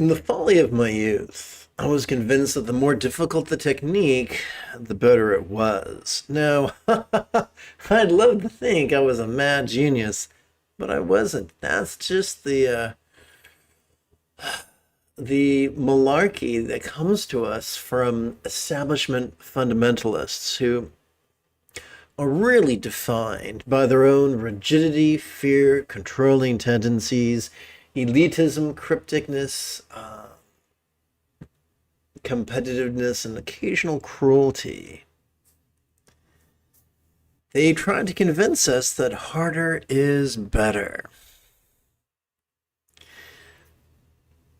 In the folly of my youth, I was convinced that the more difficult the technique, the better it was. Now, I'd love to think I was a mad genius, but I wasn't. That's just the malarkey that comes to us from establishment fundamentalists who are really defined by their own rigidity, fear, controlling tendencies, elitism, crypticness, competitiveness, and occasional cruelty. They try to convince us that harder is better.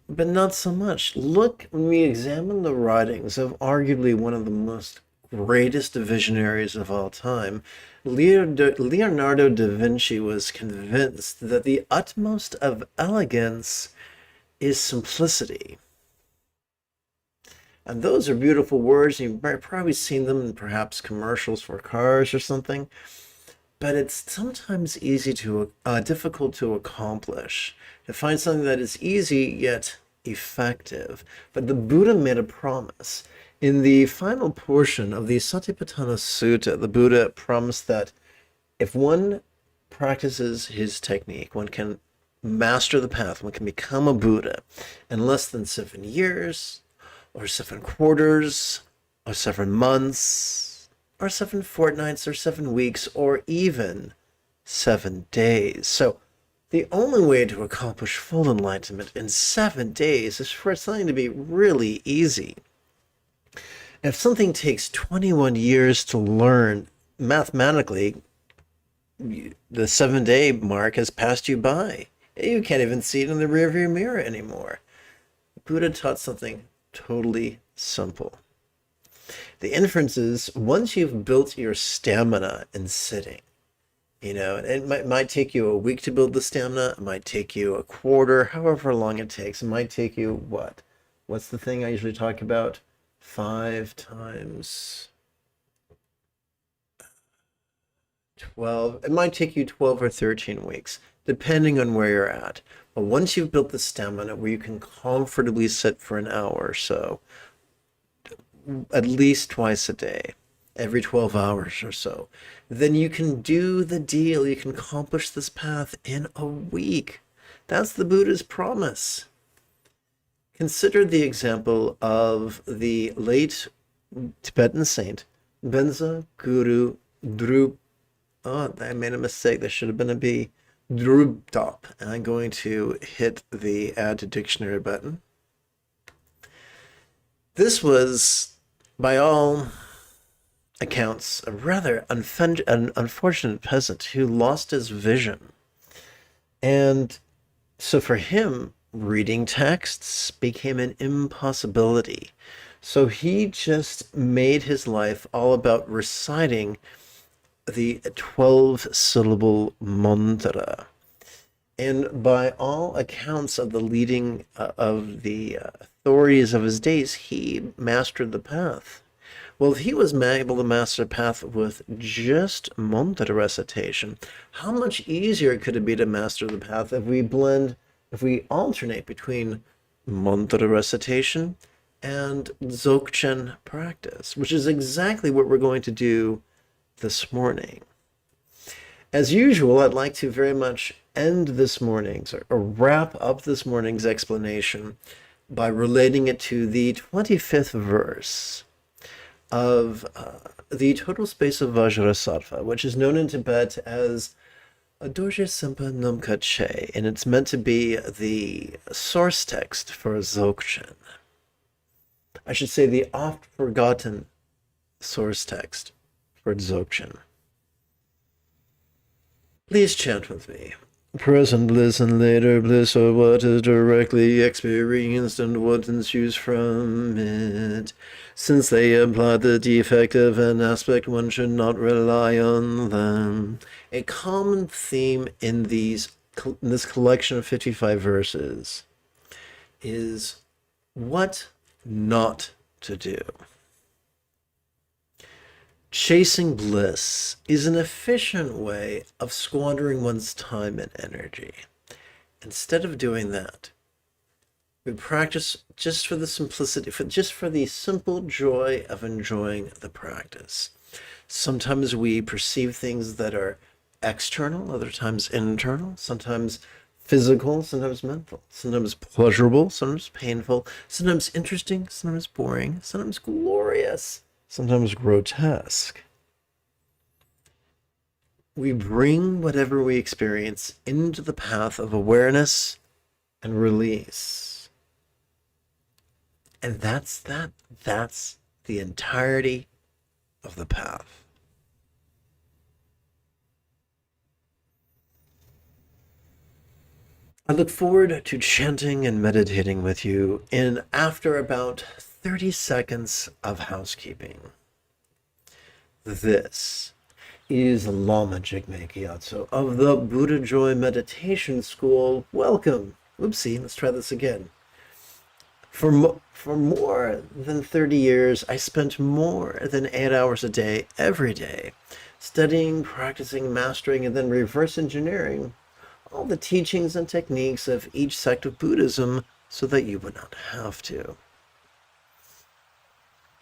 But not so much. Look, when we examine the writings of arguably one of the most greatest visionaries of all time, Leonardo da Vinci was convinced that the utmost of elegance is simplicity. And those are beautiful words. You've probably seen them in perhaps commercials for cars or something. But it's sometimes difficult to accomplish, to find something that is easy yet effective. But the Buddha made a promise. In the final portion of the Satipatthana Sutta, the Buddha promised that if one practices his technique, one can master the path, one can become a Buddha in less than 7 years, or 7 quarters, or 7 months, or 7 fortnights, or 7 weeks, or even 7 days. So the only way to accomplish full enlightenment in 7 days is for something to be really easy. If something takes 21 years to learn, mathematically, the 7-day mark has passed you by. You can't even see it in the rearview mirror anymore. Buddha taught something totally simple. The inference is, once you've built your stamina in sitting, it might take you a week to build the stamina, it might take you a quarter, however long it takes. It might take you what? What's the thing I usually talk about? 5 times 12. It might take you 12 or 13 weeks, depending on where you're at. But once you've built the stamina where you can comfortably sit for an hour or so, at least twice a day, every 12 hours or so, then you can do the deal. You can accomplish this path in a week. That's the Buddha's promise. Consider the example of the late Tibetan saint, Benza Guru Drup. Oh, I made a mistake. There should have been a B. Drupdop. And I'm going to hit the add to dictionary button. This was, by all accounts, a rather unfortunate peasant who lost his vision. And so for him, reading texts became an impossibility. So he just made his life all about reciting the 12-syllable mantra. And by all accounts of the leading of the authorities of his days, he mastered the path. Well, if he was able to master the path with just mantra recitation, how much easier could it be to master the path if we alternate between mantra recitation and Dzogchen practice, which is exactly what we're going to do this morning. As usual, I'd like to very much end this morning's, or wrap up this morning's explanation by relating it to the 25th verse of the total space of Vajrasattva, which is known in Tibet as Dorje Sempa Numka Che, and it's meant to be the source text for Dzogchen. I should say the oft-forgotten source text for Dzogchen. Please chant with me. Present bliss and later bliss are what is directly experienced and what ensues from it. Since they imply the defect of an aspect, one should not rely on them. A common theme in this collection of 55 verses is what not to do. Chasing bliss is an efficient way of squandering one's time and energy. Instead of doing that, We practice just for the simplicity, just for the simple joy of enjoying the practice. Sometimes we perceive things that are external, other times internal, sometimes physical, sometimes mental, sometimes pleasurable, sometimes painful, sometimes interesting, sometimes boring, sometimes glorious, sometimes grotesque. We bring whatever we experience into the path of awareness and release. And that's that. That's the entirety of the path. I look forward to chanting and meditating with you in after about 30 seconds of housekeeping. This is Lama Jigme Gyatso of the Buddha Joy Meditation School. Welcome. Oopsie, let's try this again. For more than 30 years, I spent more than 8 hours a day, every day, studying, practicing, mastering, and then reverse engineering all the teachings and techniques of each sect of Buddhism so that you would not have to.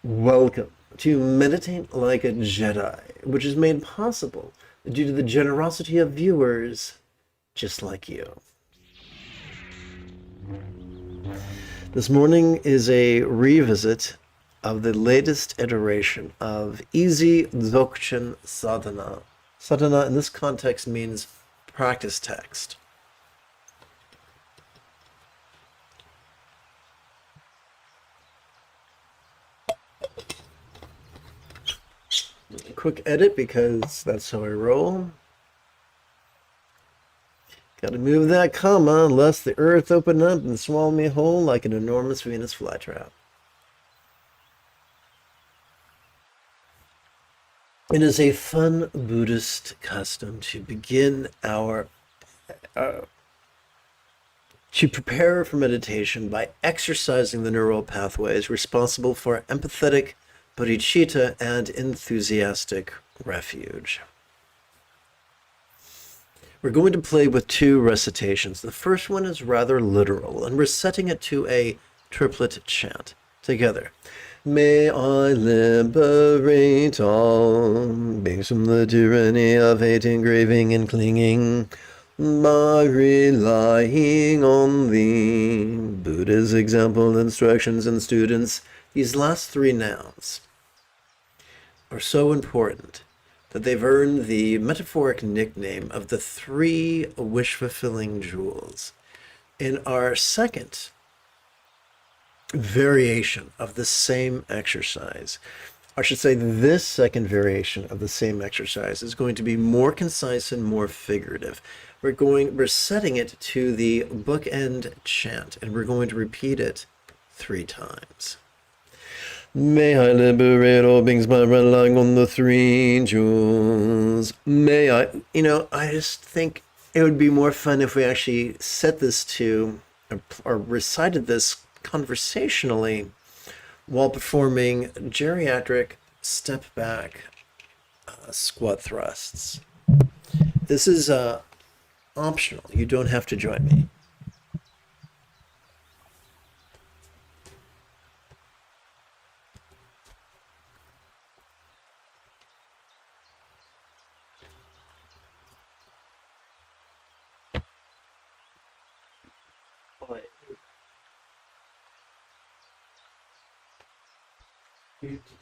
Welcome to Meditate Like a Jedi, which is made possible due to the generosity of viewers just like you. This morning is a revisit of the latest iteration of Easy Dzogchen Sadhana. Sadhana in this context means practice text. Quick edit because that's how I roll. Gotta move that comma lest the earth open up and swallow me whole like an enormous Venus flytrap. It is a fun Buddhist custom to begin to prepare for meditation by exercising the neural pathways responsible for empathetic bodhicitta and enthusiastic refuge. We're going to play with two recitations. The first one is rather literal, and we're setting it to a triplet chant together. May I liberate all beings from the tyranny of hate, engraving, and clinging by relying on thee. Buddha's example, instructions, and students. These last three nouns are so important that they've earned the metaphoric nickname of the three wish-fulfilling jewels. In our second variation of the same exercise, I should say this second variation of the same exercise is going to be more concise and more figurative. We're setting it to the bookend chant, and we're going to repeat it 3 times. May I liberate all beings by relying on the three jewels. May I, I just think it would be more fun if we actually set this to, or recited this conversationally while performing geriatric step back squat thrusts. This is optional. You don't have to join me.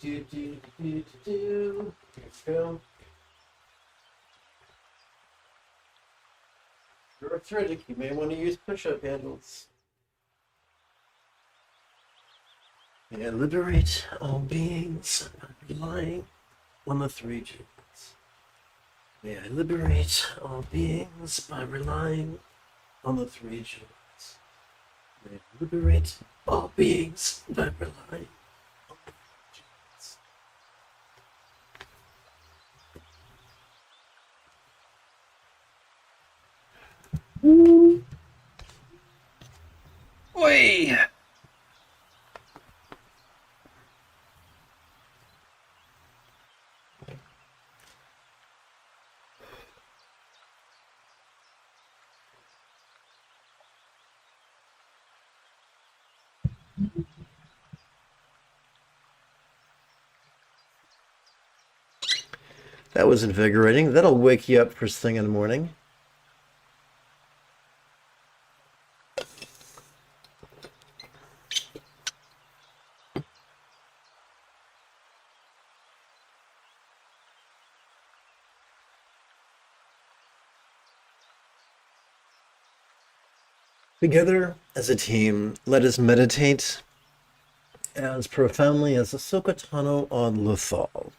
Here we go. You're arthritic, you may want to use push-up handles. May I liberate all beings relying on the three jewels. May I liberate all beings by relying on the three jewels. May I liberate all beings by relying on the three jewels. Oi! That was invigorating. That'll wake you up first thing in the morning. Together as a team, let us meditate as profoundly as the Sokotano on Lothal.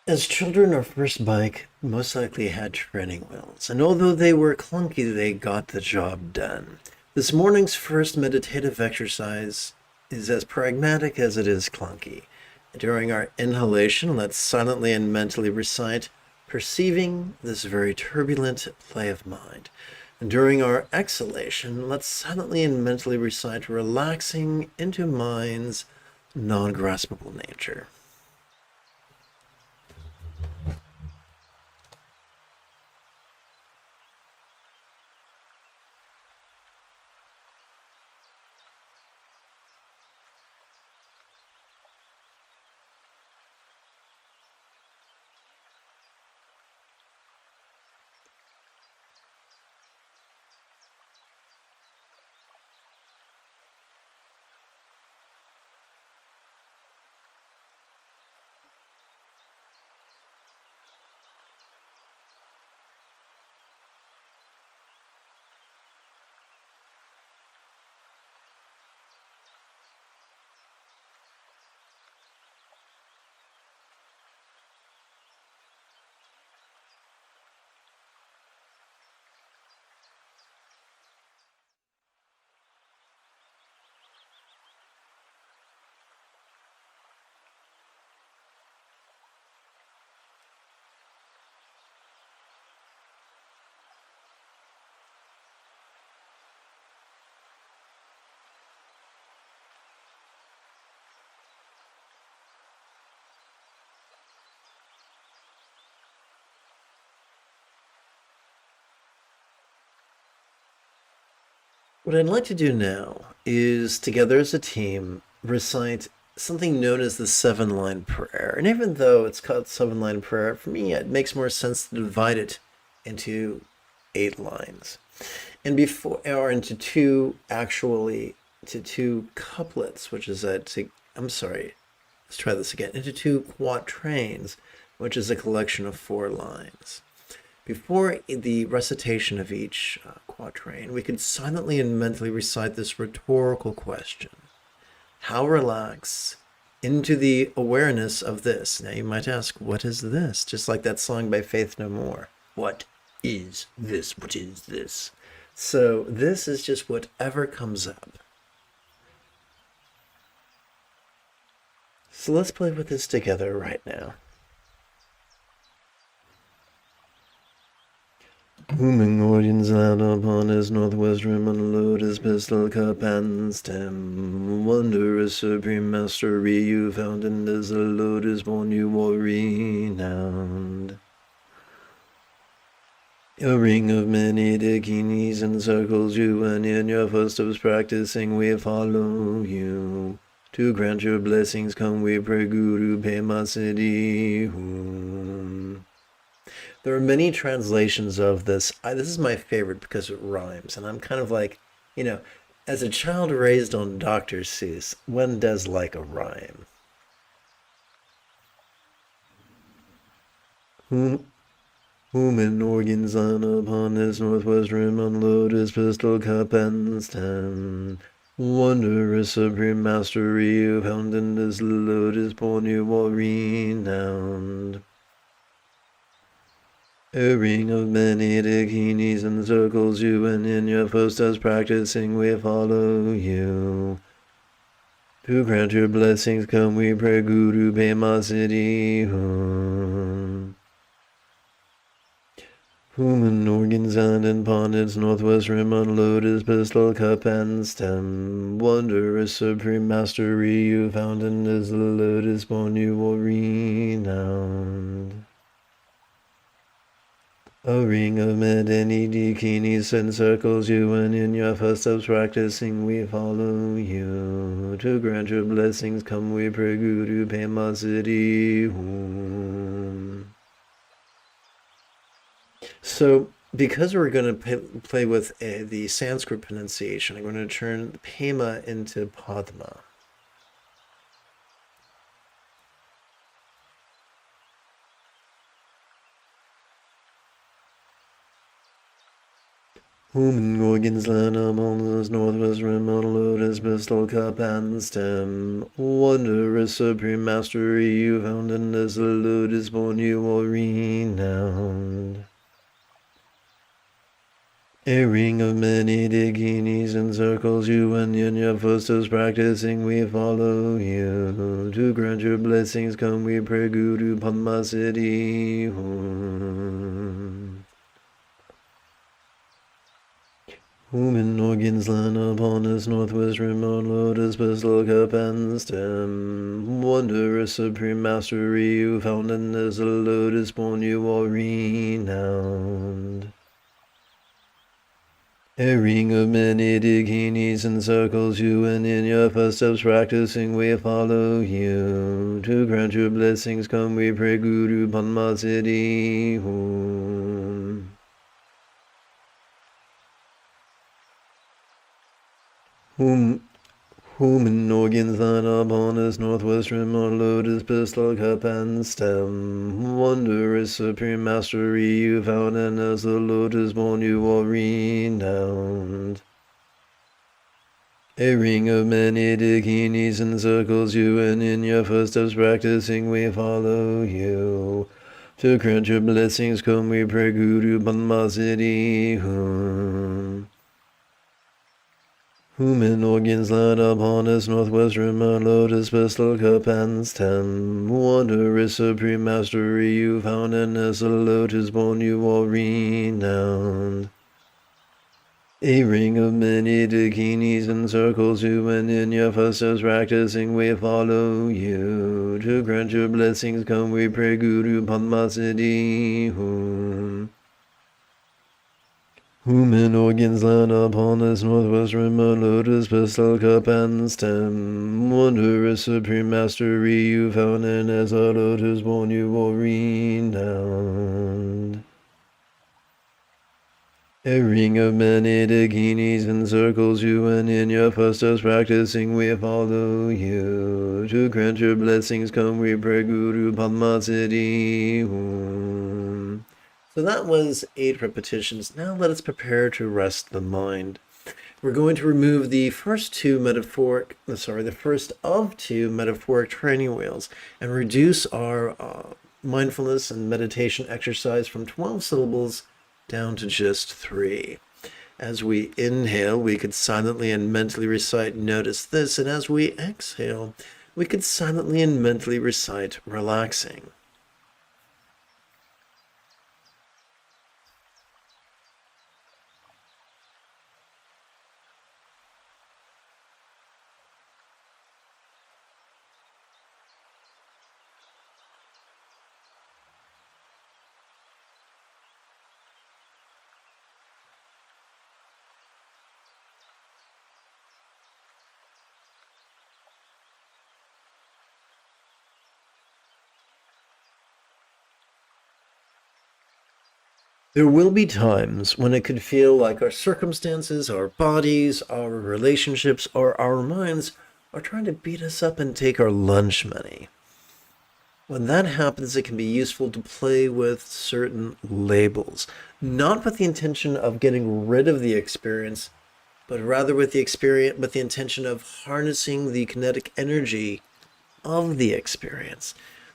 As children, our first bike most likely had training wheels, and although they were clunky, they got the job done. This morning's first meditative exercise is as pragmatic as it is clunky. During our inhalation, let's silently and mentally recite, perceiving this very turbulent play of mind. And during our exhalation, let's silently and mentally recite, relaxing into mind's non-graspable nature. What I'd like to do now is, together as a team, recite something known as the seven-line prayer. And even though it's called seven-line prayer, for me, it makes more sense to divide it into 8 lines. And or into two couplets, which is I'm sorry, let's try this again, into 2 quatrains, which is a collection of 4 lines. Before the recitation of each quatrain, we could silently and mentally recite this rhetorical question. How relax into the awareness of this? Now you might ask, what is this? Just like that song by Faith No More. What is this? What is this? So this is just whatever comes up. So let's play with this together right now. Booming organs out upon his northwest rim, unload his pistol, cup, and stem. Wondrous supreme mastery you found in this lotus born you are renowned. A ring of many dakinis encircles you, and in your footsteps practicing we follow you. To grant your blessings come we pray, Guru Pema Siddhi Hum. There are many translations of this. This is my favorite because it rhymes. And I'm kind of like, as a child raised on Dr. Seuss, one does like a rhyme. Whom in organs on upon his northwest rim, unload his pistol, cup, and stem. Wondrous supreme mastery you found in this lotus born you are renowned. A ring of many dakinis encircles you, and in your footsteps practicing we follow you. To grant your blessings come we pray, Guru Pema Siddhi Hum. Human organs and upon its northwest rim, unload his pistol, cup, and stem. Wondrous supreme mastery you found in this lotus born you are renowned. A ring of many bikinis and circles you, and in your first steps practicing we follow you. To grant your blessings come we pray Guru Pema Siddhi Hum. So because we're going to play with the Sanskrit pronunciation, I'm going to turn Pema into Padma. Human organs line up on this northwest rim on a lotus pistol cup and stem. Wondrous supreme mastery you found in this lotus born you are renowned. A ring of many bikinis encircles you, and in your footsteps practicing we follow you. To grant your blessings come we pray Guru Padma Siddhi Hum. Human organs line upon this northwest rim on lotus pistol cup and stem. Wondrous supreme mastery you found in this lotus born you are renowned. A ring of many bikinis encircles you, and in your footsteps practicing we follow you. To grant your blessings come we pray Guru Padma Siddhi Hum. Human organs line upon this northwest rim on lotus pistol cup and stem. Wondrous supreme mastery you found, and as the lotus born you are renowned. A ring of many bikinis encircles you, and in your footsteps practicing we follow you. To grant your blessings come we pray Guru Padma Siddhi Hum. Human organs line upon this northwest rim on lotus pistol cup and stem. Wondrous supreme mastery you found, and as a lotus born you are renowned. A ring of many bikinis encircles you, and in your footsteps practicing we follow you. To grant your blessings come we pray Guru Padma Siddhi Hum. Human organs line upon this northwest rim on lotus pistol cup and stem. Wondrous supreme mastery you found, and as a lotus born you are renowned. A ring of many bikinis encircles you, and in your footsteps practicing we follow you. To grant your blessings come we pray Guru Padma Siddhi Hum. So that was 8 repetitions. Now let us prepare to rest the mind. We're going to remove the first the first of 2 metaphoric training wheels and reduce our mindfulness and meditation exercise from 12 syllables down to just 3. As we inhale, we could silently and mentally recite, "Notice this," and as we exhale, we could silently and mentally recite, "Relaxing." There will be times when it could feel like our circumstances, our bodies, our relationships, or our minds are trying to beat us up and take our lunch money. When that happens, it can be useful to play with certain labels, not with the intention of getting rid of the experience, but rather with the intention of harnessing the kinetic energy of the experience.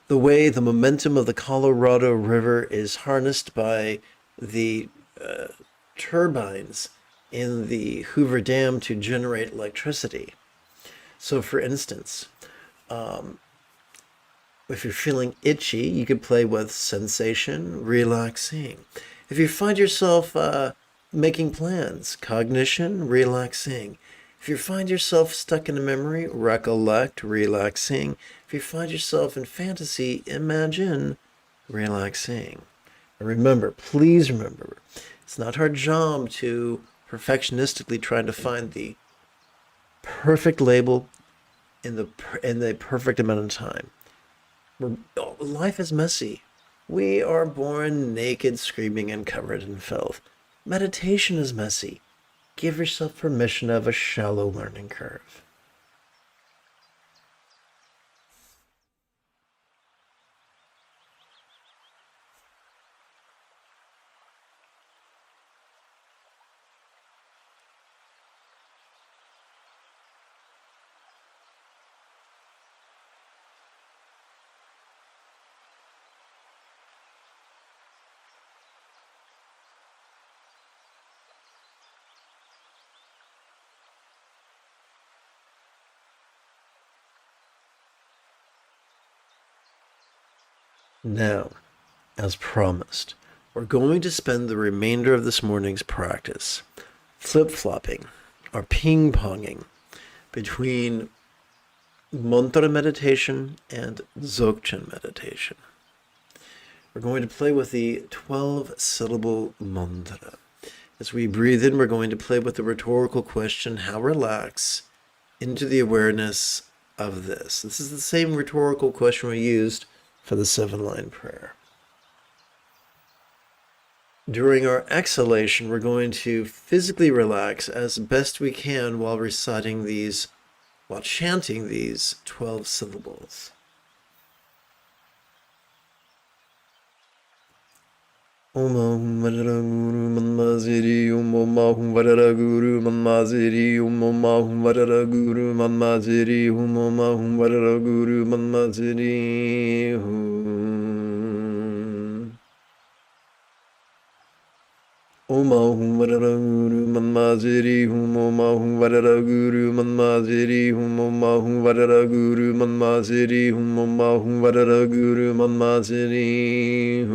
The way the momentum of the Colorado River is harnessed by the turbines in the Hoover Dam to generate electricity. So for instance, if you're feeling itchy, you could play with sensation, relaxing. If you find yourself making plans, cognition, relaxing. If you find yourself stuck in a memory, recollect, relaxing. If you find yourself in fantasy, imagine, relaxing. And remember, please remember, it's not our job to perfectionistically try to find the perfect label in the perfect amount of time. Life is messy. We are born naked, screaming, and covered in filth. Meditation is messy. Give yourself permission to have a shallow learning curve. Now, as promised, we're going to spend the remainder of this morning's practice flip-flopping or ping-ponging between mantra meditation and dzogchen meditation. We're going to play with the 12-syllable mantra. As we breathe in, we're going to play with the rhetorical question, how relax into the awareness of this. This is the same rhetorical question we used for the 7-line prayer. During our exhalation, we're going to physically relax as best we can while chanting these 12 syllables. Om Ahum Vadara Guru Manmaziri Om Ahum Vadara Guru Manmaziri Om Ahum Vadara Guru Manmaziri Om Ahum Vadara Guru Manmaziri Om Ahum Vadara Guru Manmaziri Om Ahum Vadara Guru Manmaziri Om Ahum Vadara Guru Manmaziri Om Ahum Vadara Guru Manmaziri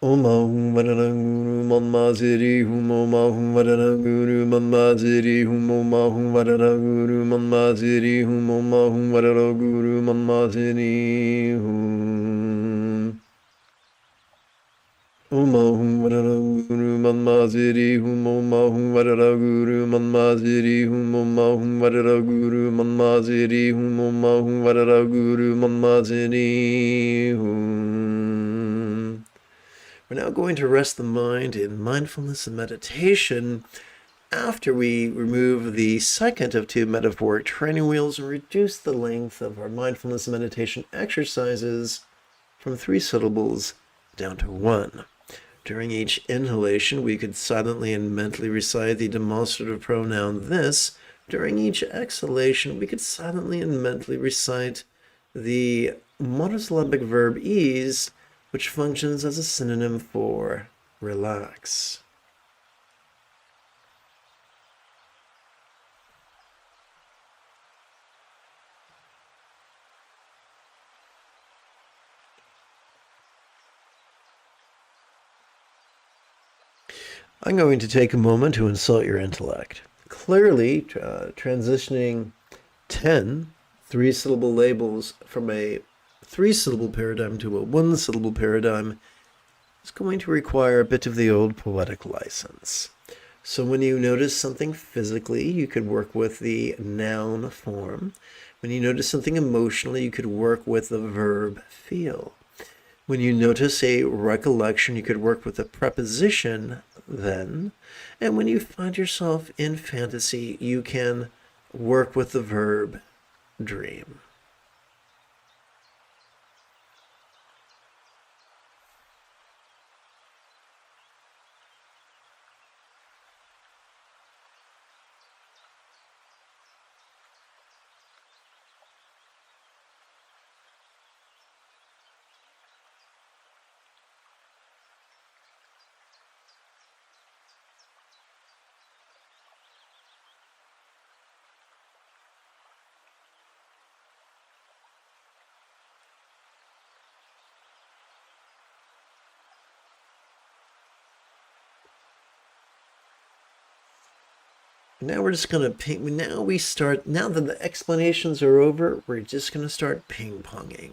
Om Ahum Vadara Guru Manmaziri Om Ahum Vadara Guru Manmaziri Om Ahum Vadara Guru Manmaziri Om Ahum Vadara Guru Manmaziri Om Ahum Vadara Guru Manmaziri Om Ahum Vadara Guru Manmaziri Om Ahum Vadara Guru Manmaziri Om Ahum Vadara Guru Manmaziri We're now going to rest the mind in mindfulness and meditation after we remove the second of 2 metaphoric training wheels and reduce the length of our mindfulness and meditation exercises from 3 syllables down to 1. During each inhalation, we could silently and mentally recite the demonstrative pronoun this. During each exhalation, we could silently and mentally recite the monosyllabic verb ease, which functions as a synonym for relax. I'm going to take a moment to insult your intellect. Clearly, transitioning 10 3-syllable labels from a 3-syllable paradigm to a 1-syllable paradigm is going to require a bit of the old poetic license. So when you notice something physically, you could work with the noun form. When you notice something emotionally, you could work with the verb feel. When you notice a recollection, you could work with the preposition then. And when you find yourself in fantasy, you can work with the verb dream. Now we're just going to now that the explanations are over, we're just going to start ping-ponging.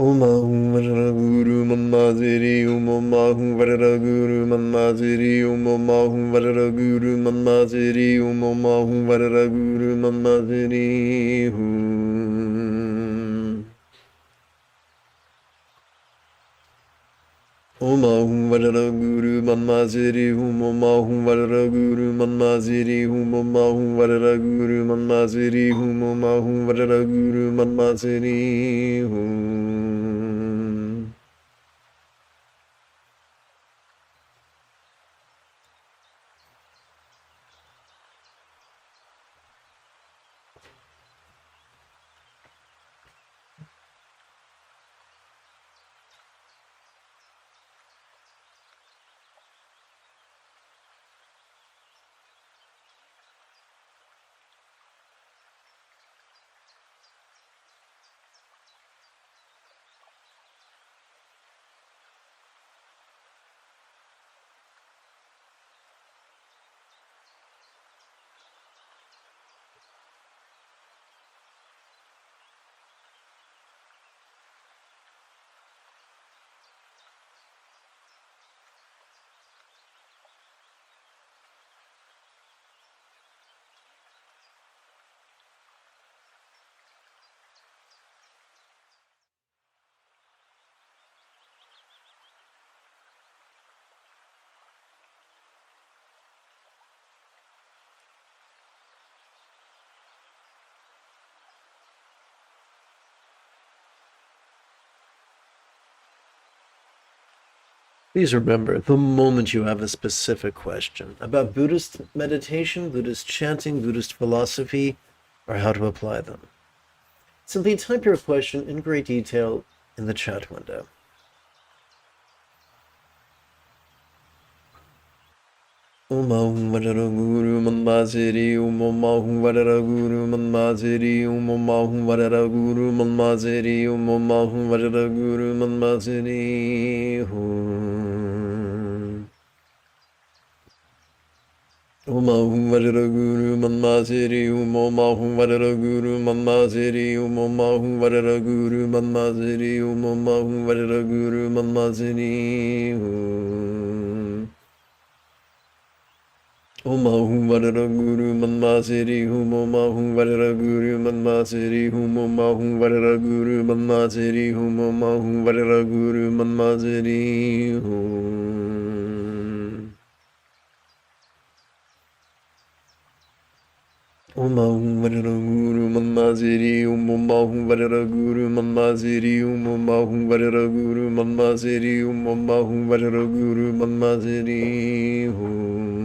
Om Guru Mamaziri Umomahum Varada Guru Mamaziri Umomahum Varada Guru Mamaziri Umomahum Varada Guru Mamaziri Hum Omahum Varada Guru Mamaziri Umomahum Varada Guru Mamaziri Umomahum Varada Guru Mamaziri Umomahum Varada Guru Mamaziri Hum Please remember, the moment you have a specific question about Buddhist meditation, Buddhist chanting, Buddhist philosophy, or how to apply them, simply type your question in great detail in the chat window. Umahum Varada Guru Mamaziri Umomahum Varada Guru Mamaziri Umomahum Varada Guru Mamaziri Umomahum Varada Guru Mamaziri Hum Umahum Varada Guru Mamaziri Umomahum Varada Guru Mamaziri Umomahum Varada Guru Mamaziri Umomahum Varada Guru Mamaziri Hum Omahum Varada Guru Manmasiri Hum Omahum Varada Guru Manmasiri Hum Omahum Varada Guru Manmasiri Hum Omahum Varada Guru Manmasiri Hum Omahum Varada Guru Manmasiri Hum Omahum Varada Guru Manmasiri Hum Omahum Varada Guru Manmasiri Hum Omahum Varada Guru Manmasiri Hum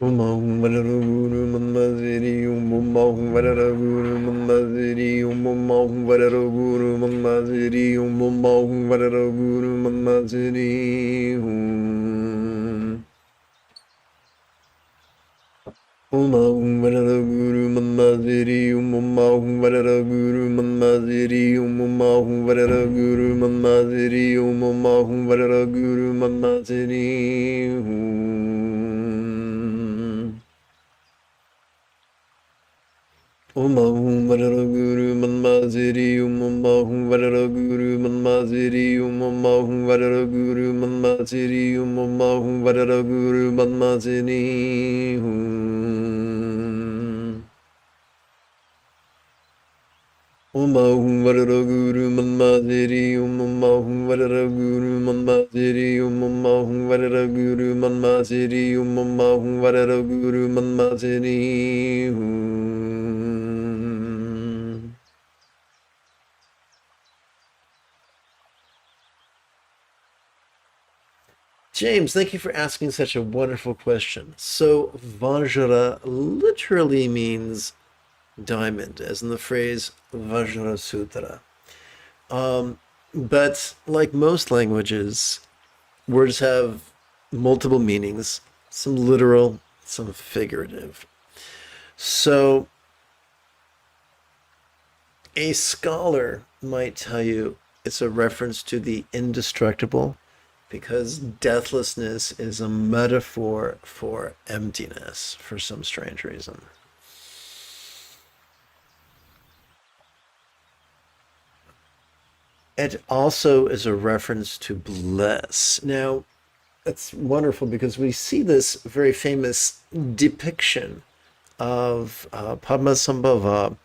Umahum Varada Guru Mamaziri Umahum Varada Guru Mamaziri Umahum Varada Guru Mamaziri Umahum Varada Guru Mamaziri Om Varara Guru Manmaziri Om Varara Guru Manmaziri Om Varara Guru Manmaziri Om Varara Guru Manmaziri Om Varara Guru Manmaziri Om Varara Guru Manmaziri Om Varara Guru Manmaziri Om Varara Guru Manmaziri Om Varara Guru Manmaziri Om Varara Guru Manmaziri Om Varara Guru Manmaziri Om Varara Guru Manmaziri James, thank you for asking such a wonderful question. So, Vajra literally means diamond, as in the phrase Vajra Sutra. But like most languages, words have multiple meanings, some literal, some figurative. So, a scholar might tell you it's a reference to the indestructible because deathlessness is a metaphor for emptiness for some strange reason. It also is a reference to bliss. Now, it's wonderful because we see this very famous depiction of Padmasambhava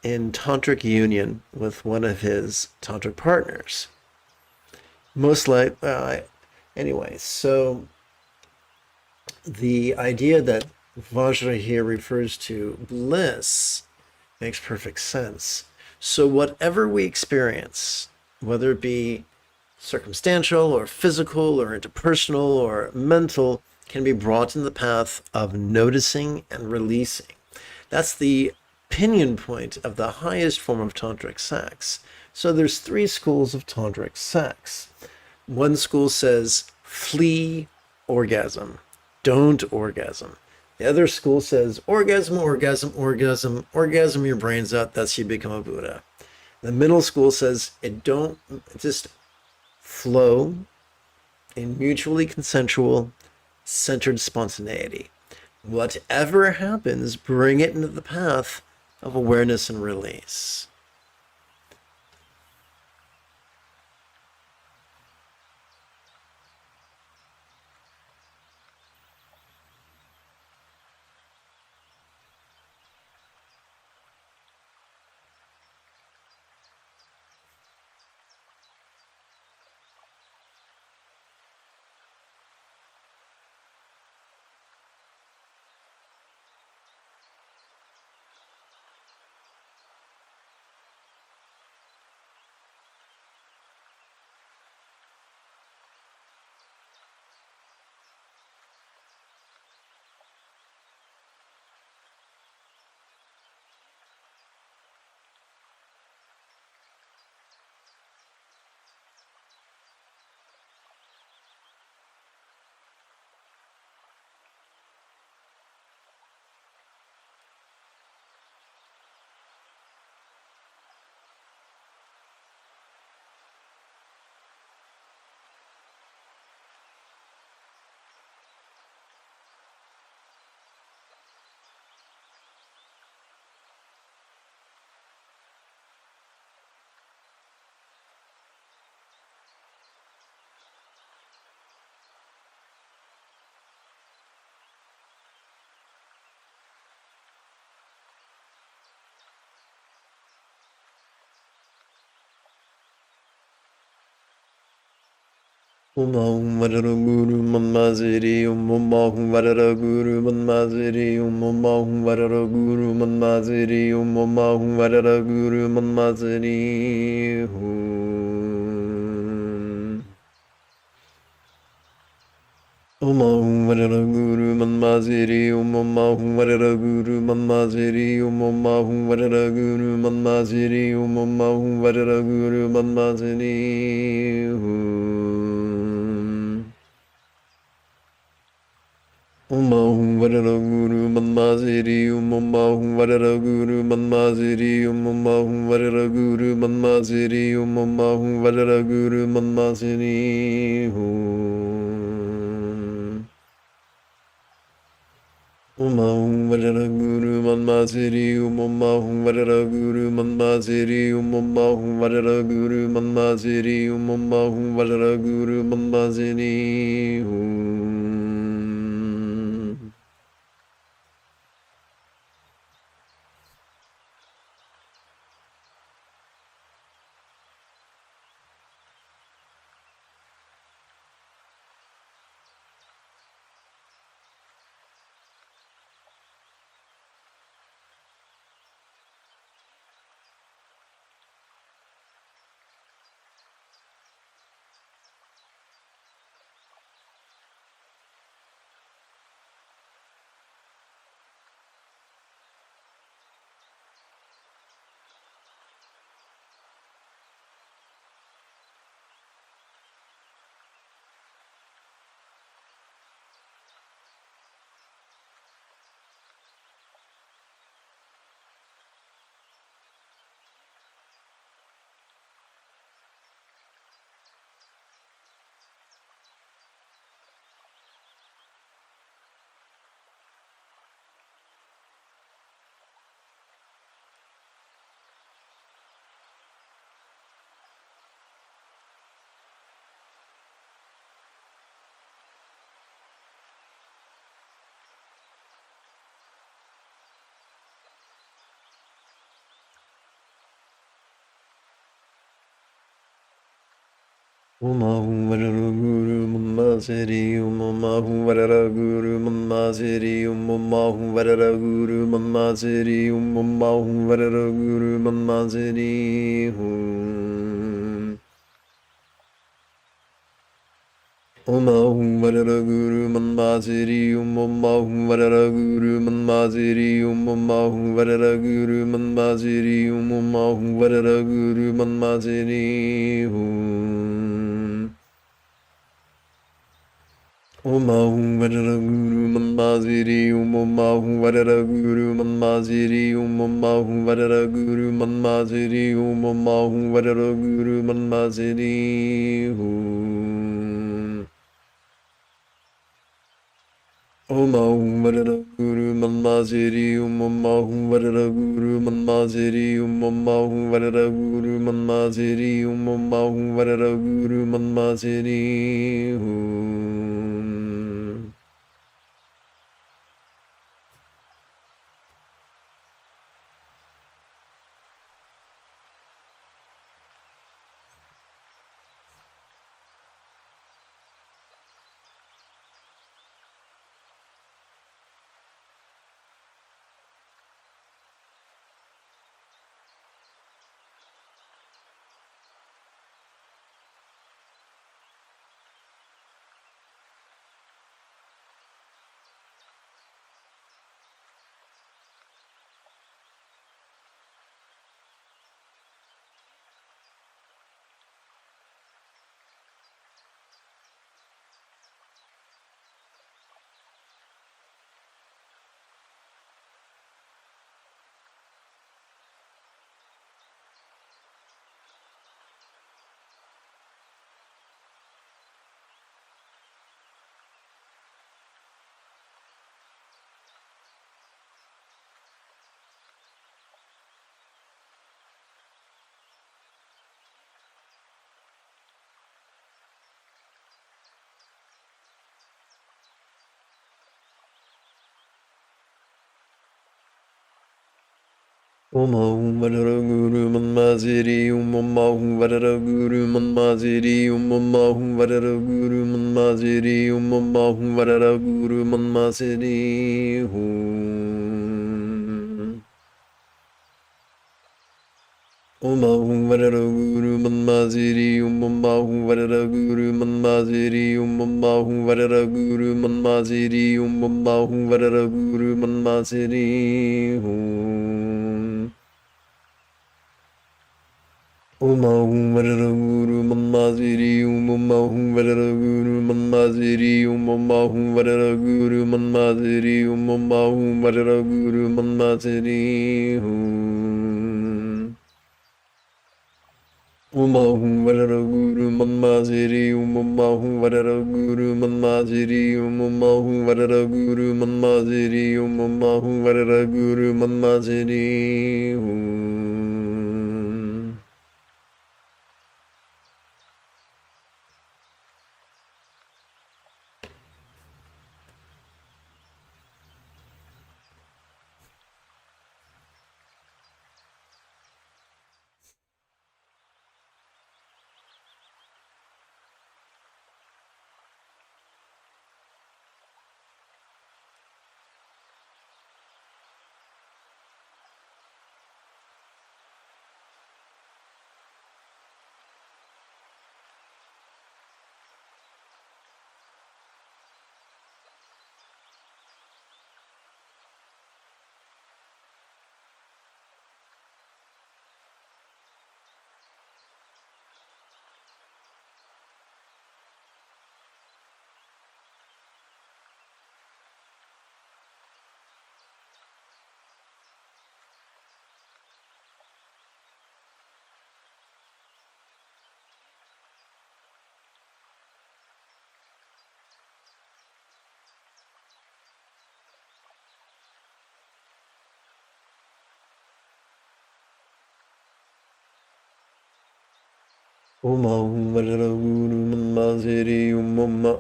in tantric union with one of his tantric partners. Most like, anyway, so the idea that Vajra here refers to bliss makes perfect sense. So whatever we experience, whether it be circumstantial or physical or interpersonal or mental, can be brought in the path of noticing and releasing. That's the pinion point of the highest form of tantric sex. So there's three schools of tantric sex. One school says flee orgasm, don't orgasm. The other school says orgasm, orgasm, orgasm, orgasm your brains out, thus you become a Buddha. The middle school says it don't, just flow in mutually consensual, centered spontaneity. Whatever happens, bring it into the path of awareness and release. Om Varara Guru Manmaziri Om Varara Guru Manmaziri Om Varara Guru Manmaziri Om Varara Guru Manmaziri Om Varara Guru Manmaziri Om Varara Guru Manmaziri Om Varara Guru Manmaziri Om Varara Guru Manmaziri Om varara guru manmaziri ummahu varara guru manmaziri ummahu varara guru manmaziri ummahu varara guru manmaziri Ummahu varara guru manmaziri ummahu varara guru manmaziri ummahu varara guru manmaziri ummahu varara guru manmaziri Ummahu varara guru manmaziri ummahu varara guru manmaziri ummahu varara guru manmaziri ummahu varara guru manmaziri Ummahu varara guru manmaziri ummahu varara guru manmaziri ummahu varara guru manmaziri ummahu varara guru manmaziri Ummahu varara guru manmaziri ummahu varara guru manmaziri ummahu varara guru manmaziri ummahu varara guru manmaziri Ummahu varara guru manmaziri ummahu varara guru manmaziri ummahu varara guru manmaziri ummahu varara guru manmaziri Ummahu varara guru manmaziri ummahu varara guru manmaziri ummahu varara guru manmaziri ummahu varara guru manmaziri Ummahu varara guru manmaziri ummahu varara guru manmaziri ummahu varara guru manmaziri ummahu varara guru manmaziri Umahum Vararaguru Manmaziri Umahum Vararaguru Manmaziri Umahum Vararaguru Manmaziri Umahum Vararaguru Manmaziri Umahum Vararaguru Manmaziri Umahum Vararaguru Manmaziri Umahum Vararaguru Manmaziri Umahum Vararaguru Manmaziri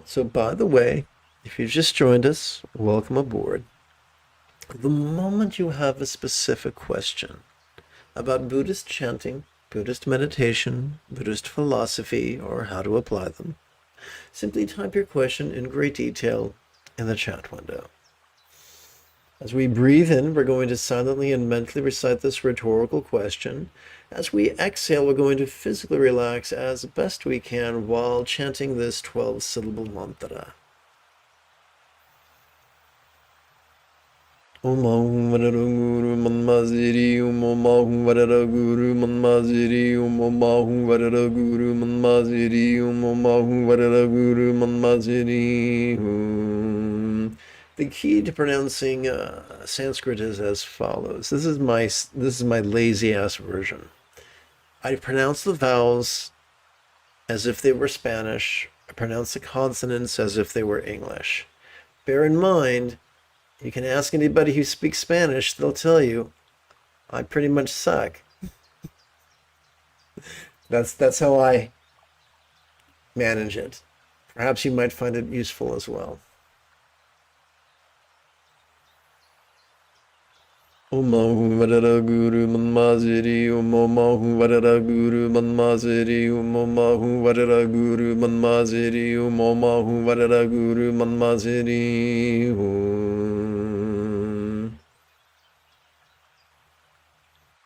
So, by the way, if you've just joined us, welcome aboard. The moment you have a specific question about Buddhist chanting, Buddhist meditation, Buddhist philosophy, or how to apply them, simply type your question in great detail in the chat window. As we breathe in, we're going to silently and mentally recite this rhetorical question. As we exhale, we're going to physically relax as best we can while chanting this 12-syllable mantra. Om Ahum Vararaguru Manmaziri Om Ahum Vararaguru Manmaziri Om Ahum Vararaguru Manmaziri Om Ahum Vararaguru Manmaziri The key to pronouncing Sanskrit is as follows. This is my lazy ass version. I pronounce the vowels as if they were Spanish. I pronounce the consonants as if they were English. Bear in mind, you can ask anybody who speaks Spanish, they'll tell you, I pretty much suck. That's how I manage it. Perhaps you might find it useful as well. Om Ahum Vararaguru Manmaziri Om Ahum Vararaguru Manmaziri Om Ahum Vararaguru Manmaziri Om Ahum Vararaguru Manmaziri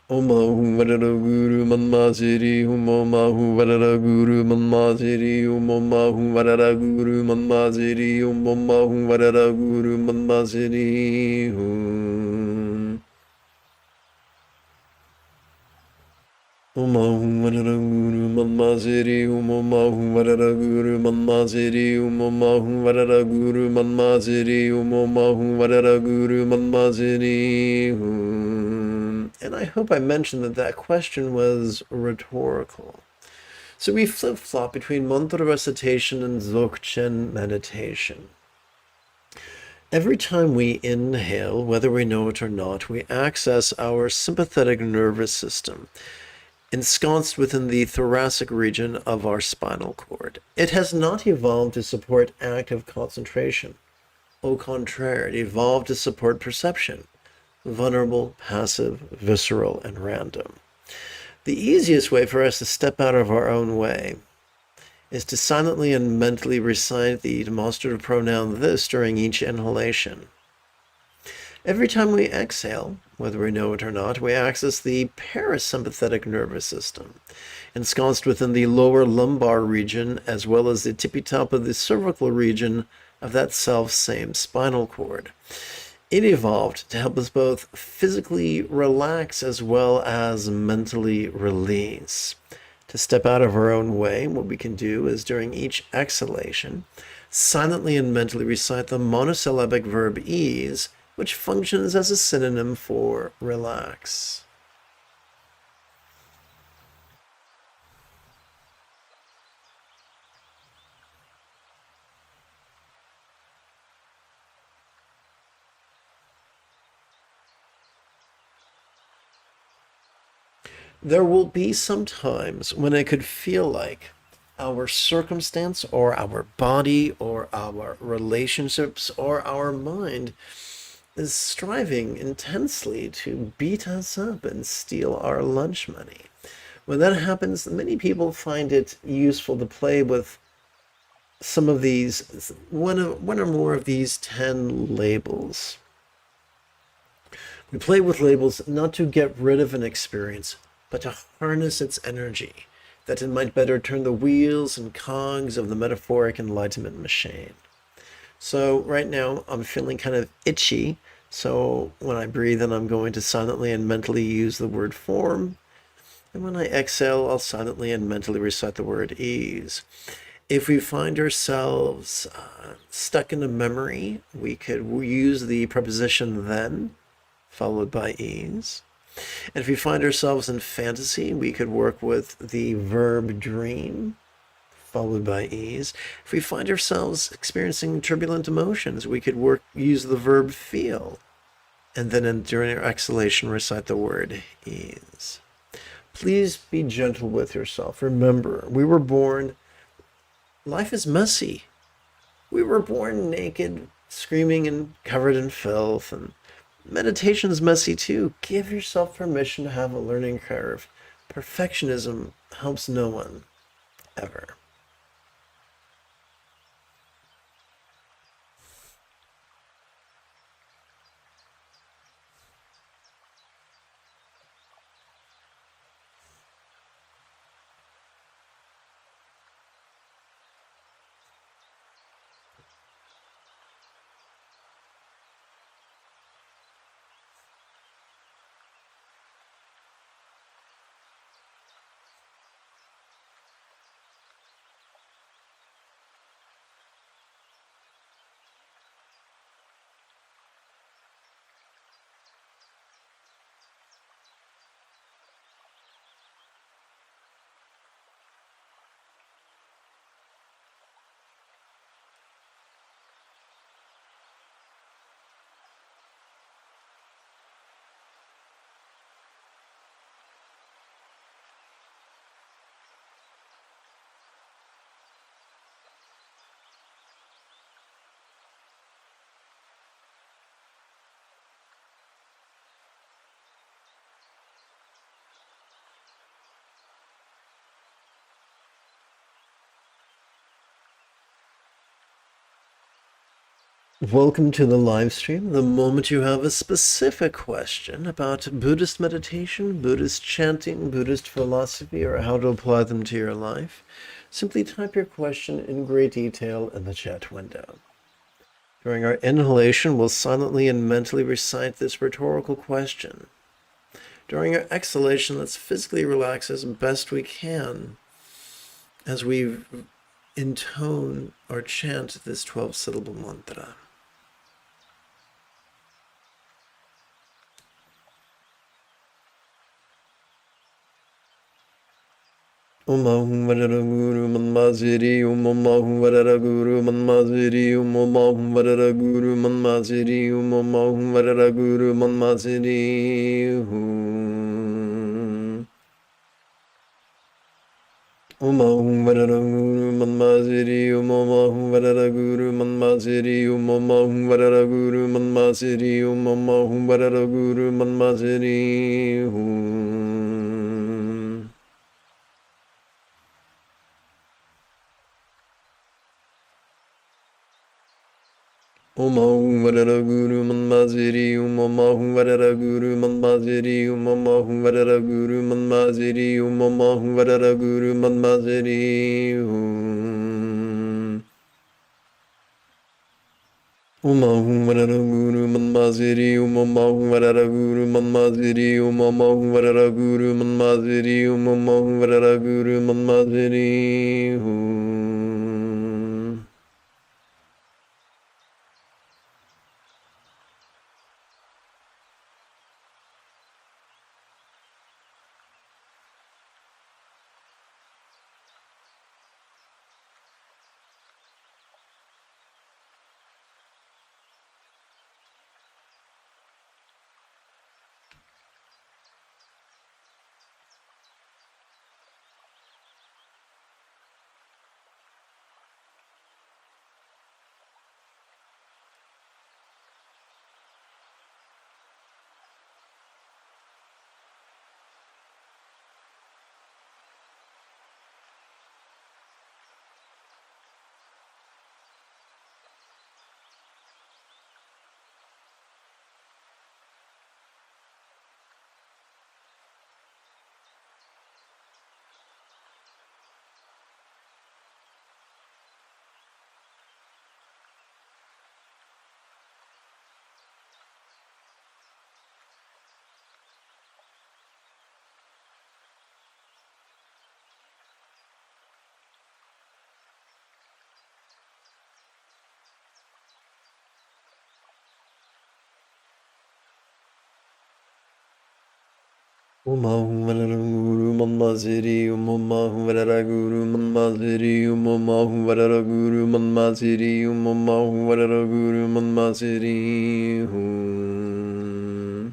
Om Ahum Vararaguru Manmaziri Om Ahum Vararaguru Manmaziri Om Ahum Vararaguru Manmaziri Om Ahum Vararaguru Manmaziri Om Ahum Vararaguru Manmaziri Om Ahum Vararaguru Manmaziri Om Ahum Vararaguru Manmaziri Om Ahum Vararaguru Manmaziri And I hope I mentioned that question was rhetorical. So we flip-flop between mantra recitation and dzogchen meditation. Every time we inhale, whether we know it or not, we access our sympathetic nervous system, ensconced within the thoracic region of our spinal cord. It has not evolved to support active concentration. Au contraire, it evolved to support perception, vulnerable, passive, visceral, and random. The easiest way for us to step out of our own way is to silently and mentally recite the demonstrative pronoun this during each inhalation. Every time we exhale, whether we know it or not, we access the parasympathetic nervous system, ensconced within the lower lumbar region, as well as the tippy top of the cervical region of that self-same spinal cord. It evolved to help us both physically relax as well as mentally release. To step out of our own way, what we can do is during each exhalation, silently and mentally recite the monosyllabic verb ease, which functions as a synonym for relax. There will be some times when it could feel like our circumstance or our body or our relationships or our mind is striving intensely to beat us up and steal our lunch money. When that happens, many people find it useful to play with some of these, one or more of these 10 labels. We play with labels not to get rid of an experience, but to harness its energy, that it might better turn the wheels and cogs of the metaphoric enlightenment machine. So right now I'm feeling kind of itchy, so when I breathe in, I'm going to silently and mentally use the word form, and when I exhale, I'll silently and mentally recite the word ease. If we find ourselves stuck in a memory, we could use the preposition then, followed by ease. And if we find ourselves in fantasy, we could work with the verb dream, followed by ease. If we find ourselves experiencing turbulent emotions, we could use the verb feel, and then during our exhalation, recite the word ease. Please be gentle with yourself. Remember, life is messy. We were born naked, screaming and covered in filth, and meditation's messy too. Give yourself permission to have a learning curve. Perfectionism helps no one, ever. Welcome to the live stream. The moment you have a specific question about Buddhist meditation, Buddhist chanting, Buddhist philosophy, or how to apply them to your life, simply type your question in great detail in the chat window. During our inhalation, we'll silently and mentally recite this rhetorical question. During our exhalation, let's physically relax as best we can as we intone or chant this 12-syllable mantra. Om Ahum Varara Guru Manmaziri Om Ahum Varara Guru Manmaziri Om Ahum Varara Guru Manmaziri Om Ahum Varara Guru Manmaziri Om Ahum Varara Guru Manmaziri Om Ahum Varara Guru Manmaziri Om Ahum Varara Guru Manmaziri Om Ahum Varara Guru Manmaziri Om Ahum Varara Guru Manmaziri Om Ahum Varara Guru Manmaziri Om Ahum Varara Guru Manmaziri Om Ahum Varara Guru Manmaziri Umahum Vararaguru Manmaziri Umamahum Vararaguru Manmaziri Umamahum Vararaguru Manmaziri Umamahum Vararaguru Manmaziri Hum. Umahum Vararaguru Manmaziri Umamahum Vararaguru Manmaziri Umamahum Vararaguru Manmaziri Umamahum Vararaguru Manmaziri Hum.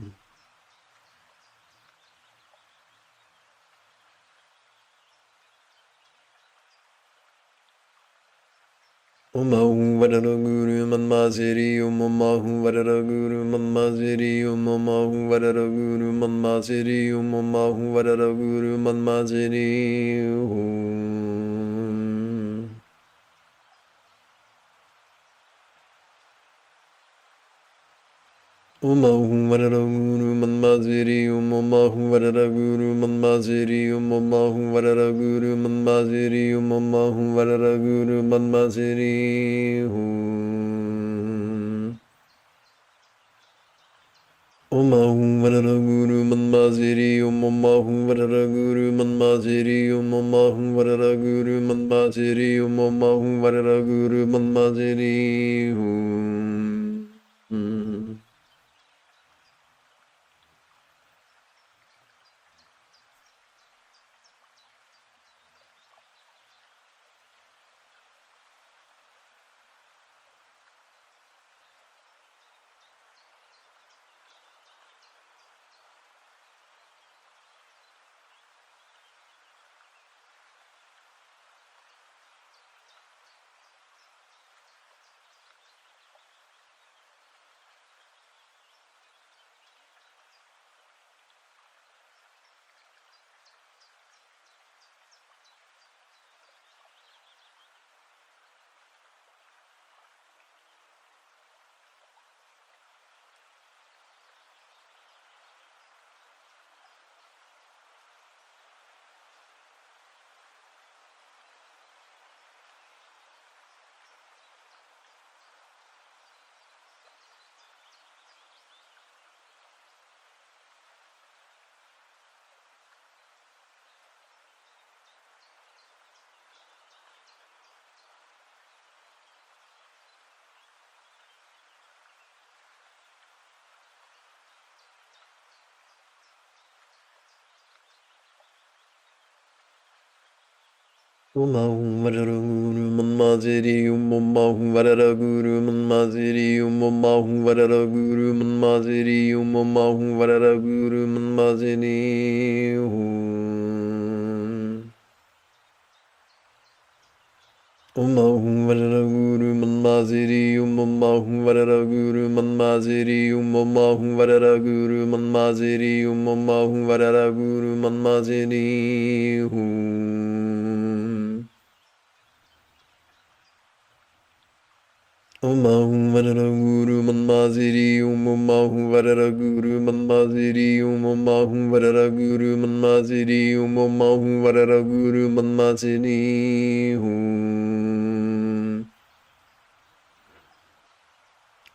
Umahum Vararaguru Manmaziri Umamahum Vararaguru Manmaziri Umamahum Vararaguru Manmaziri Umamahum Vararaguru Manmaziri Hum. Umahum Vararaguru Manmaziri Umamahum Vararaguru Manmaziri Umamahum Vararaguru Manmaziri Umamahum Vararaguru Manmaziri Hum. Umahum Vararaguru Manmaziri Umamahum Vararaguru Manmaziri Umamahum Vararaguru Manmaziri Umamahum Vararaguru Manmaziri Hum. Umahum Vararaguru Manmaziri Umamahum Vararaguru Manmaziri Umamahum Vararaguru Manmaziri Umamahum Vararaguru Manmaziri Hum. Umahum Vararaguru Manmaziri Umamahum Vararaguru Manmaziri Umamahum Vararaguru Manmaziri Umamahum Vararaguru Manmaziri Hum. Umahum Vararaguru Manmaziri Umamahum Vararaguru Manmaziri Umamahum Vararaguru Manmaziri Umamahum Vararaguru Manmaziri Hum.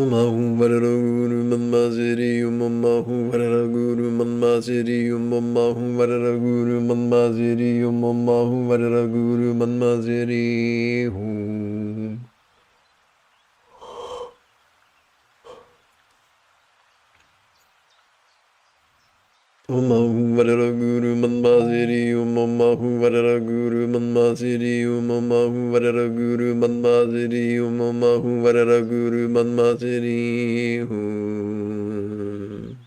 Umahu Varara Guru Manmaziri Umahu Varara Guru Manmaziri Umahu Varara Guru Manmaziri Umahu Varara Guru Manmaziri Hum. Umahu Varara Guru Manmaziri Umahu Varara Guru Manmaziri Umahu Varara Guru Manmaziri Umahu Varara Guru Manmaziri Hum.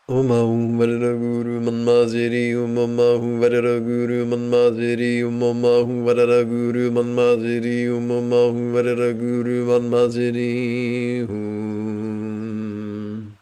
Umahu Varara Guru Manmaziri Umahu Varara Guru Manmaziri Umahu Varara Guru Manmaziri Umahu Varara Guru Manmaziri Hum.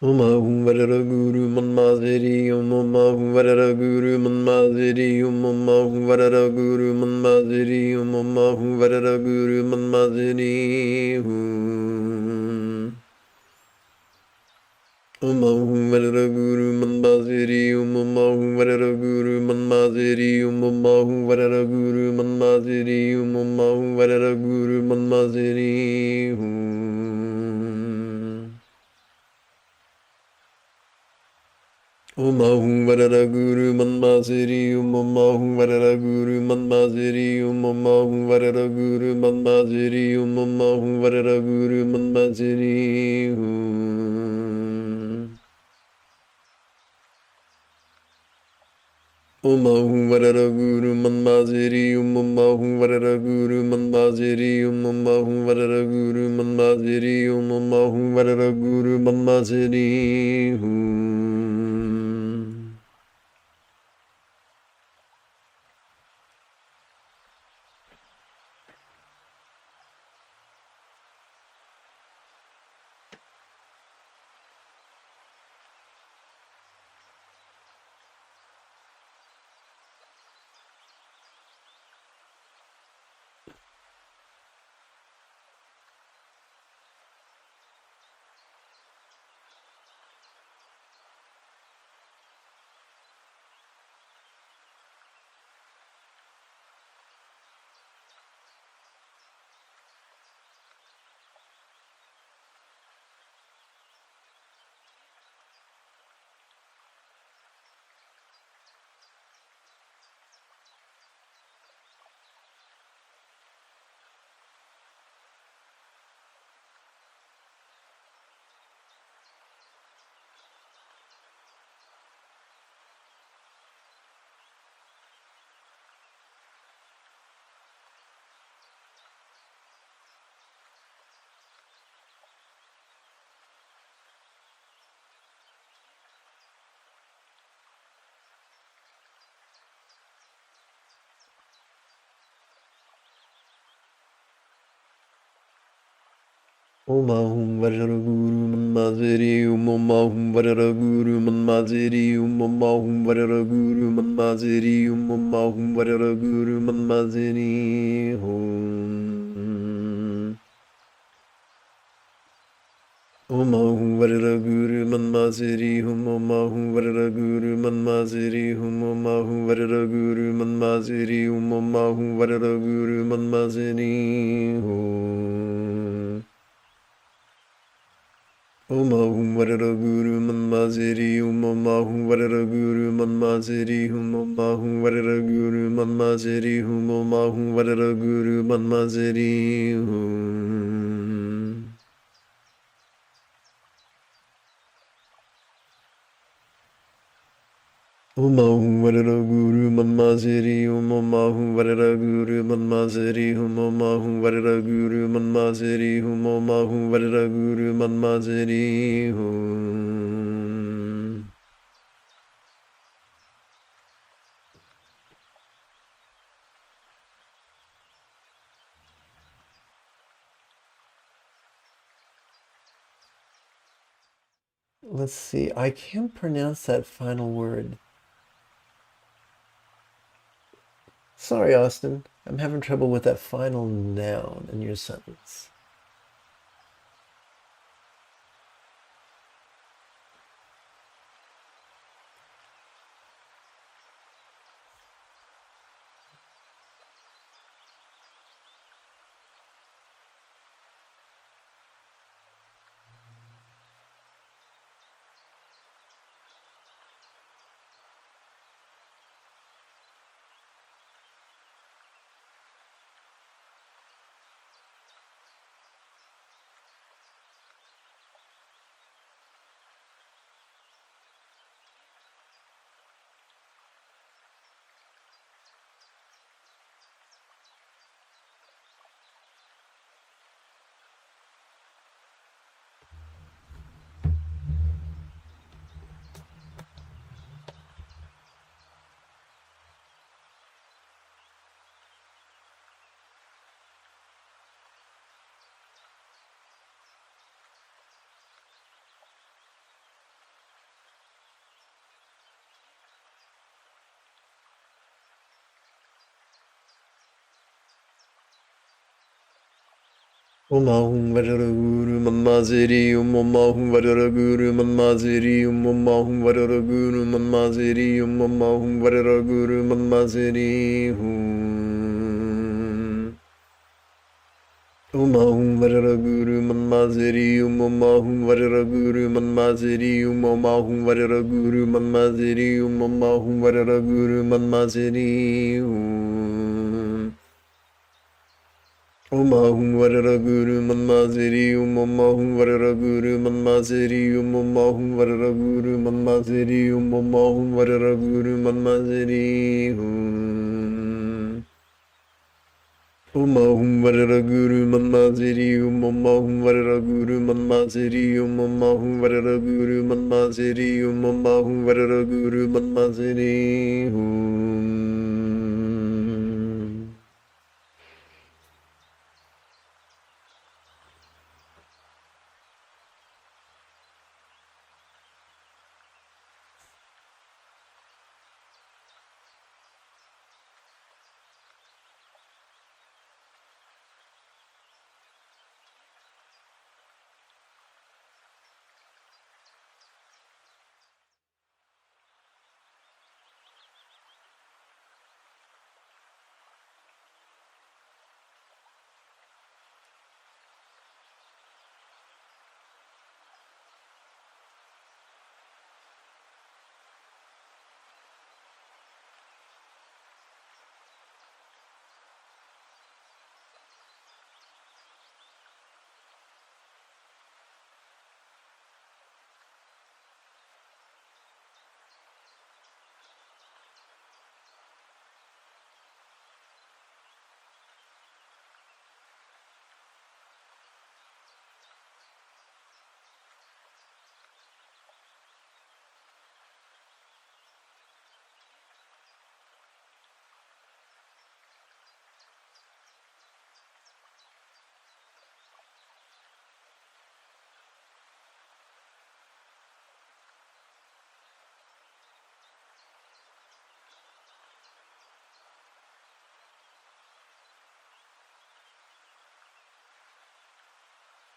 Umahu Varara Guru Manmaziri Umahu Varara Guru Manmaziri Umahu Varara Guru Manmaziri Umahu Varara Guru Manmaziri Hum. Umahu Varara Guru Manmaziri Umahu Varara Guru Manmaziri Umahu Varara Guru Manmaziri Umahu Varara Guru Manmaziri Hum. Umahu Varara Guru Manmaziri Umahu Varara Guru Manmaziri Umahu Varara Guru Manmaziri Umahu Varara Guru Manmaziri Hum. Umahu Varara Guru Manmaziri Umahu Varara Guru Manmaziri Umahu Varara Guru Manmaziri Umahu Varara Guru Manmaziri Hum. Umahum Varara Guru Manmaziri Umahum Varara Guru Manmaziri Umahum Varara Guru Manmaziri Umahum Varara Guru Manmaziri Hum. Om Ahum Varara Guru Manmaziri Hum Om Ahum Varara Guru Manmaziri Hum Om Ahum Varara Guru Manmaziri Hum Om Ahum Varara Guru Manmaziri Hum Om Ahum Varara Guru Manmaziri Hum Om Ahum Varara Guru Manmaziri Hum Om Ahum Varara Guru Manmaziri Hum Om Ahum Varara Guru Manmaziri Hum Om Ahum Varara Guru Manmaziri Hum Om Ahum Varara Guru Manmaziri Hum Om Ahum Varara Guru Manmaziri Hum Om Ahum Varara Guru Manmaziri Hum Let's see, I can't pronounce that final word. Sorry, Austin. I'm having trouble with that final noun in your sentence. Om Ahum Varara Guru Manmaziri Om Ahum Varara Guru Manmaziri Om Ahum Varara Guru Manmaziri Om Ahum Varara Guru Manmaziri Hum Om Ahum Varara Guru Manmaziri Om Ahum Varara Guru Manmaziri Om Ahum Varara Guru Manmaziri Om Ahum Varara Guru Manmaziri Hum Om Ahum Varara Guru Manmaziri Om Ahum Varara Guru Manmaziri Om Ahum Varara Guru Manmaziri Om Ahum Varara Guru Manmaziri Hum Om Ahum Varara Guru Manmaziri Om Ahum Varara Guru Manmaziri Om Ahum Varara Guru Manmaziri Om Ahum Varara Guru Manmaziri Hum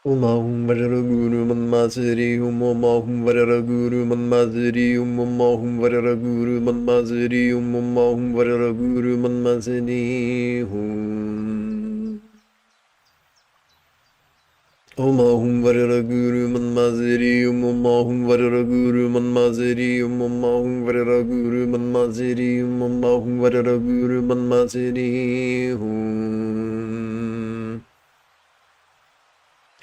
Umahum Varara Guru Manmaziri Umahum Varara Guru Manmaziri Umahum Varara Guru Manmaziri Umahum Varara Guru Manmaziri Hum Umahum Varara Guru Manmaziri Umahum Varara Guru Manmaziri Umahum Varara Guru Manmaziri Umahum Varara Guru Manmaziri Hum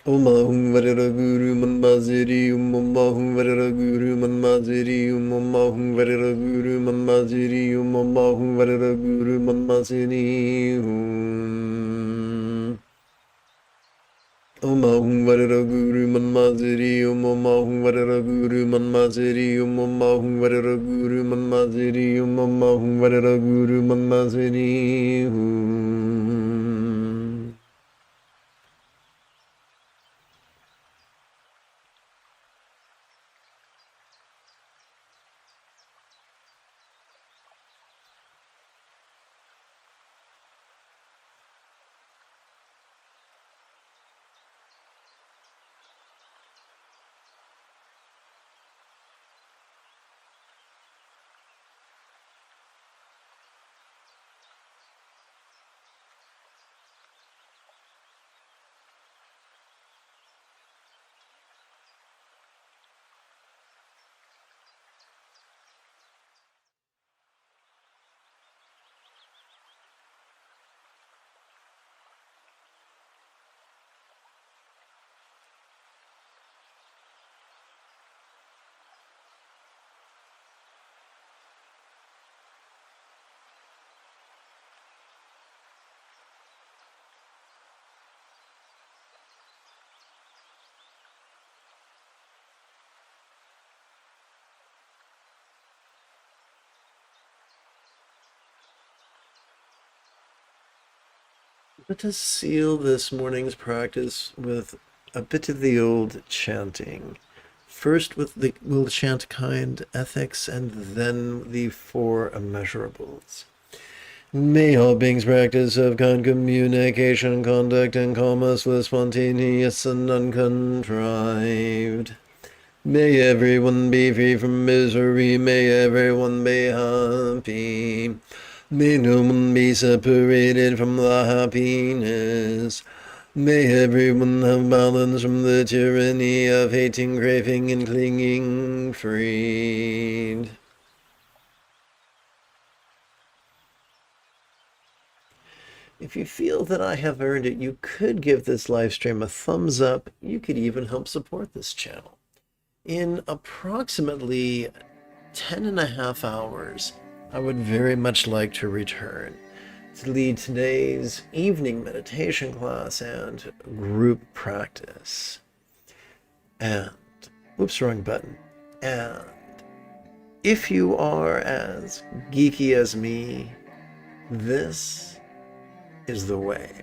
Allahum Varara Guru Manmaziri Allahum Varara Guru Manmaziri Allahum Varara Guru Manmaziri Allahum Varara Guru Manmaziri Allahum Varara Guru Manmaziri Allahum Varara Guru Manmaziri Allahum Varara Guru Manmaziri Allahum Varara Guru Manmaziri Let us seal this morning's practice with a bit of the old chanting. First we'll chant kind ethics and then the four immeasurables. May all beings practice of kind communication, conduct, and calmness was spontaneous and uncontrived. May everyone be free from misery, may everyone be happy. May no one be separated from the happiness. May everyone have balance from the tyranny of hating, craving, and clinging freed. If you feel that I have earned it, you could give this live stream a thumbs up. You could even help support this channel. In approximately 10.5 hours, I would very much like to return to lead today's evening meditation class and group practice. And, whoops, wrong button. And if you are as geeky as me, this is the way.